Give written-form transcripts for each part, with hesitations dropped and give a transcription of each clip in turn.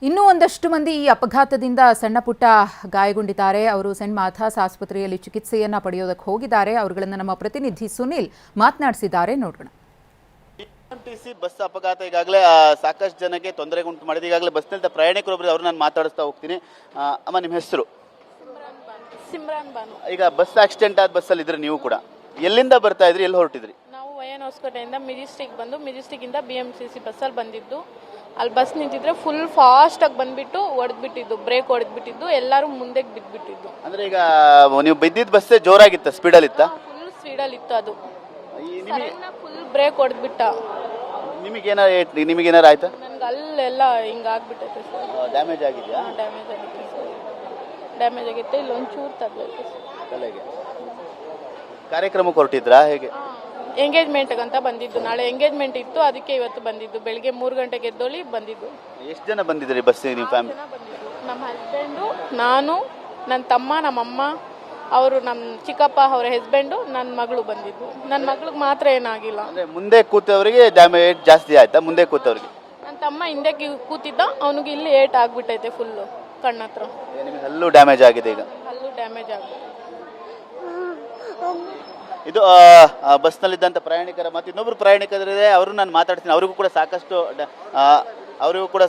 ಇನ್ನೂ ಒಂದಷ್ಟು ಮಂದಿ ಈ ಅಪಘಾತದಿಂದ ಸಣ್ಣ ಪುಟ್ಟ ಗಾಯಗೊಂಡಿದ್ದಾರೆ. ಅವರು ಸೆಂಟ್ ಮಾಥಾಸ್ ಆಸ್ಪತ್ರೆಯಲ್ಲಿ ಚಿಕಿತ್ಸೆಯನ್ನ ಪಡೆಯೋದಕ್ಕೆ ಹೋಗಿದ್ದಾರೆ. ಅವರುಗಳನ್ನು ನಮ್ಮ ಪ್ರತಿನಿಧಿ ಸುನಿಲ್ ಮಾತನಾಡಿಸಿದ್ದಾರೆ, ನೋಡೋಣ. ಬಿಎಂಟಿಸಿ ಬಸ್ ಅಪಘಾತ ಈಗಾಗಲೇ ಸಾಕಷ್ಟು ಜನಕ್ಕೆ ತೊಂದರೆಗುಂಟು ಮಾಡಿದೆ. ಈಗಾಗಲೇ ಬಸ್ನಲ್ಲಿ ಪ್ರಯಾಣಿಕರೊಬ್ಬರು ಅವರು ನಾನು ಮಾತಾಡಿಸ್ತಾ ಹೋಗ್ತೀನಿ. ಅಮ್ಮ, ನಿಮ್ಮ ಹೆಸರು? ಸಿಮ್ರಾನ್ ಬಾನು. ಈಗ ಬಸ್ ಆಕ್ಸಿಡೆಂಟ್ ಆದ ಬಸ್ಸಲ್ಲಿ ಇದ್ರೆ ನೀವು ಕೂಡ ಎಲ್ಲಿಂದ ಬರ್ತಾ ಇದ್ರಿ, ಎಲ್ಲಿ ಹೊರಟಿದ್ರಿ? ನಾವು ವೈಎನ್ ಹೊಸಕೋಟೆಯಿಂದ ಮೆಜೆಸ್ಟಿಕ್ ಬಂದು ಮೆಜೆಸ್ಟಿಕ್ಕಿಂದ BMTC ಬಸ್ಸಲ್ಲಿ ಬಂದಿದ್ದು. ಅಲ್ಲಿ ಬಸ್ ನಿಂತಿದ್ರೆ ಫುಲ್ ಫಾಸ್ಟಾಗಿ ಬಂದ್ಬಿಟ್ಟು ಹೊಡೆದ್ಬಿಟ್ಟಿದ್ದು, ಬ್ರೇಕ್ ಹೊಡೆದ್ಬಿಟ್ಟಿದ್ದು, ಎಲ್ಲರೂ ಮುಂದೆ ಬಿದ್ದುಬಿಟ್ಟಿದ್ದು. ಅಂದ್ರೆ ಈಗ ನೀವು ಬಿದ್ದಿದ್ದ ಬಸ್ಸೇ ಜೋರಾಗಿತ್ತ, ಸ್ಪೀಡಲ್ಲಿ ಇತ್ತ? ಫುಲ್ ಸ್ಪೀಡಲ್ಲಿ ಇತ್ತು. ಅದು ಫುಲ್ ಬ್ರೇಕ್ ಹೊಡೆದ್ಬಿಟ್ಟ. ನಿಮಗೇನಾರು ಆಯ್ತಾ? ನನ್ಗೆ ಅಲ್ಲೆಲ್ಲ ಹಿಂಗಾಗ್ಬಿಟ್ಟೈತೆ ಸರ್. ಡ್ಯಾಮೇಜ್ ಆಗಿದೆಯಾ? ಡ್ಯಾಮೇಜ್ ಆಗಿತ್ತು ಸರ್, ಡ್ಯಾಮೇಜ್ ಆಗಿತ್ತು. ಇಲ್ಲಿ ಒಂಚೂರು ತಗಲೈತೆ ಸರ್ ತಲೆಗೆ. ಕಾರ್ಯಕ್ರಮಕ್ಕೆ ಹೊರಟಿದ್ರಾ, ಹೇಗೆ? ಎಂಗೇಜ್ಮೆಂಟ್ ಅಂತ ಬಂದಿದ್ದು. ನಾಳೆ ಎಂಗೇಜ್ಮೆಂಟ್ ಇತ್ತು, ಅದಕ್ಕೆ ಇವತ್ತು ಬಂದಿದ್ದು. ಬೆಳಿಗ್ಗೆ 3 ಗಂಟೆಗೆ ಎದ್ದೋಳಿ ಬಂದಿದ್ದು. ಎಷ್ಟು ಜನ ಬಂದಿದ್ರಿ ಬಸ್ಸಿಗೆ, ನಿಮ್ಮ ಫ್ಯಾಮಿಲಿ? ನಮ್ಮ ಹಸ್ಬೆಂಡು, ನಾನು, ನನ್ನ ತಮ್ಮ, ನಮ್ಮಮ್ಮ, ಅವರು, ನಮ್ಮ ಚಿಕ್ಕಪ್ಪ ಅವರ ಹಸ್ಬೆಂಡು, ನನ್ನ ಮಗಳು ಬಂದಿದ್ದು. ನನ್ನ ಮಗಳಿಗೆ ಮಾತ್ರ ಏನಾಗಿಲ್ಲ. ಅಂದ್ರೆ ಮುಂದೆ ಕೂತವರಿಗೆ ಡ್ಯಾಮೇಜ್ ಜಾಸ್ತಿ ಆಯ್ತಾ? ಮುಂದೆ ಕೂತವ್ರಿಗೆ? ನನ್ನ ತಮ್ಮ ಹಿಂದೆ ಕೂತಿದ್ದ, ಅವನಿಗೆ ಇಲ್ಲಿ ಏಟ್ ಆಗ್ಬಿಟ್ಟೈತೆ ಫುಲ್ಲು ಕಣ್ಣತ್ರ. ನಿಮಗೆ ಹಲ್ಲು ಡ್ಯಾಮೇಜ್ ಆಗಿದೆ. ಈಗ ಹಲ್ಲು ಡ್ಯಾಮೇಜ್ ಆಗಿದೆ. ಇದು ಬಸ್ನಲ್ಲಿದ್ದಂಥ ಪ್ರಯಾಣಿಕರ ಮತ್ತು ಇನ್ನೊಬ್ರು ಪ್ರಯಾಣಿಕರಿದೆ, ಅವರು ನಾನು ಮಾತಾಡ್ತೀನಿ. ಅವರಿಗೂ ಕೂಡ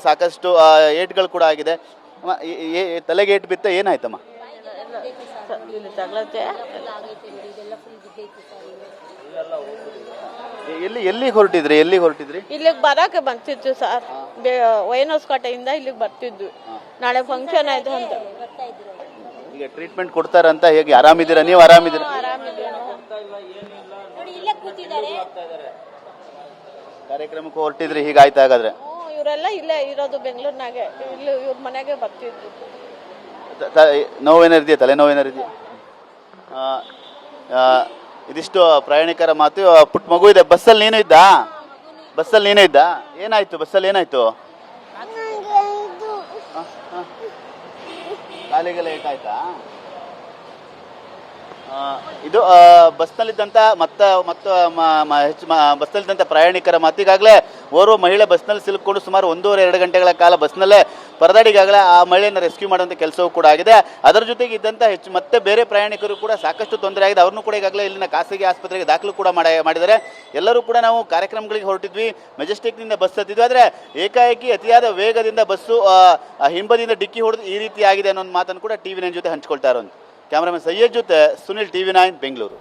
ಸಾಕಷ್ಟು ಏಟ್ಗಳು ಕೂಡ ಆಗಿದೆ. ತಲೆಗೆ ಏಟ್ ಬಿತ್ತ, ಏನಾಯ್ತಮ್ಮ? ಎಲ್ಲಿಗೆ ಹೊರಟಿದ್ರಿ? ಇಲ್ಲಿಗೆ ಬರಕ್ಕೆ ಬಂತಿತ್ತು ಸರ್. ವೈಎನ್ ಹೊಸಕೋಟೆಯಿಂದ ಇಲ್ಲಿಗೆ ಬರ್ತಿದ್ವಿ. ನಾಳೆ ಫಂಕ್ಷನ್ ಆಯ್ತು ಅಂತ. ಈಗ ಟ್ರೀಟ್ಮೆಂಟ್ ಕೊಡ್ತಾರಂತ. ಹೇಗೆ, ಆರಾಮಿದ್ದೀರಾ ನೀವು? ಆರಾಮಿದ್ದೀರಾ? ಕಾರ್ಯಕ್ರಮಕ್ಕೆ ಹೊರಟಿದ್ರಿ, ಹೀಗಾಯ್ತು ಹಾಗಾದ್ರೆ? ಇವರೆಲ್ಲ ಇಲ್ಲೇ ಇರೋದು, ಬೆಂಗಳೂರಿನಾಗೆ. ಇಲ್ಲಿ ಇವ್ರ ಮನೆಗೆ ಬರ್ತಿದ್ವಿ. ನೋವೇನಾರಿದೆಯಾ? ತಲೆನೋವೇನಾರಿದೆಯಾ? ಇದಿಷ್ಟು ಪ್ರಯಾಣಿಕರ ಮಾತು. ಪುಟ್ಟ ಮಗು ಇದೆ ಬಸ್ಸಲ್ಲಿ. ನೀನು ಇದ್ದ? ಏನಾಯ್ತು ಬಸ್ಸಲ್ಲಿ? ಏನಾಯ್ತು? ಕಾಲಿಗೆಲ್ಲ ಏಟಾಯ್ತಾ? ಇದು ಬಸ್ನಲ್ಲಿದ್ದಂಥ ಬಸ್ನಲ್ಲಿದ್ದಂಥ ಪ್ರಯಾಣಿಕರ ಮಾತು. ಈಗಾಗಲೇ ಓರ್ವ ಮಹಿಳೆ ಬಸ್ನಲ್ಲಿ ಸಿಲುಕೊಂಡು ಸುಮಾರು 1.5-2 ಗಂಟೆಗಳ ಕಾಲ ಬಸ್ನಲ್ಲೇ ಪರದಾಡಿಗಾಗಲೇ ಆ ಮಹಿಳೆಯನ್ನು ರೆಸ್ಕ್ಯೂ ಮಾಡುವಂಥ ಕೆಲಸವೂ ಕೂಡ ಆಗಿದೆ. ಅದರ ಜೊತೆಗೆ ಇದ್ದಂಥ ಮತ್ತೆ ಬೇರೆ ಪ್ರಯಾಣಿಕರು ಕೂಡ ಸಾಕಷ್ಟು ತೊಂದರೆ ಆಗಿದೆ. ಅವ್ರನ್ನೂ ಕೂಡ ಈಗಾಗಲೇ ಇಲ್ಲಿನ ಖಾಸಗಿ ಆಸ್ಪತ್ರೆಗೆ ದಾಖಲು ಕೂಡ ಮಾಡಿದ್ದಾರೆ. ಎಲ್ಲರೂ ಕೂಡ ನಾವು ಕಾರ್ಯಕ್ರಮಗಳಿಗೆ ಹೊರಟಿದ್ವಿ, ಮೆಜೆಸ್ಟಿಕ್ನಿಂದ ಬಸ್ ಹತ್ತಿದ್ವಿ. ಆದರೆ ಏಕಾಏಕಿ ಅತಿಯಾದ ವೇಗದಿಂದ ಬಸ್ಸು ಹಿಂಬದಿಯಿಂದ ಡಿಕ್ಕಿ ಹೊಡೆದು ಈ ರೀತಿ ಆಗಿದೆ ಅನ್ನೋ ಒಂದು ಮಾತನ್ನು ಕೂಡ TV9 ಜೊತೆ ಹಂಚ್ಕೊಳ್ತಾ ಇರೋದು. ಕ್ಯಾಮರಾಮನ್ ಸಯ್ಯದ್ ಜೊತೆ ಸುನಿಲ್, TV9 ಬೆಂಗಳೂರು.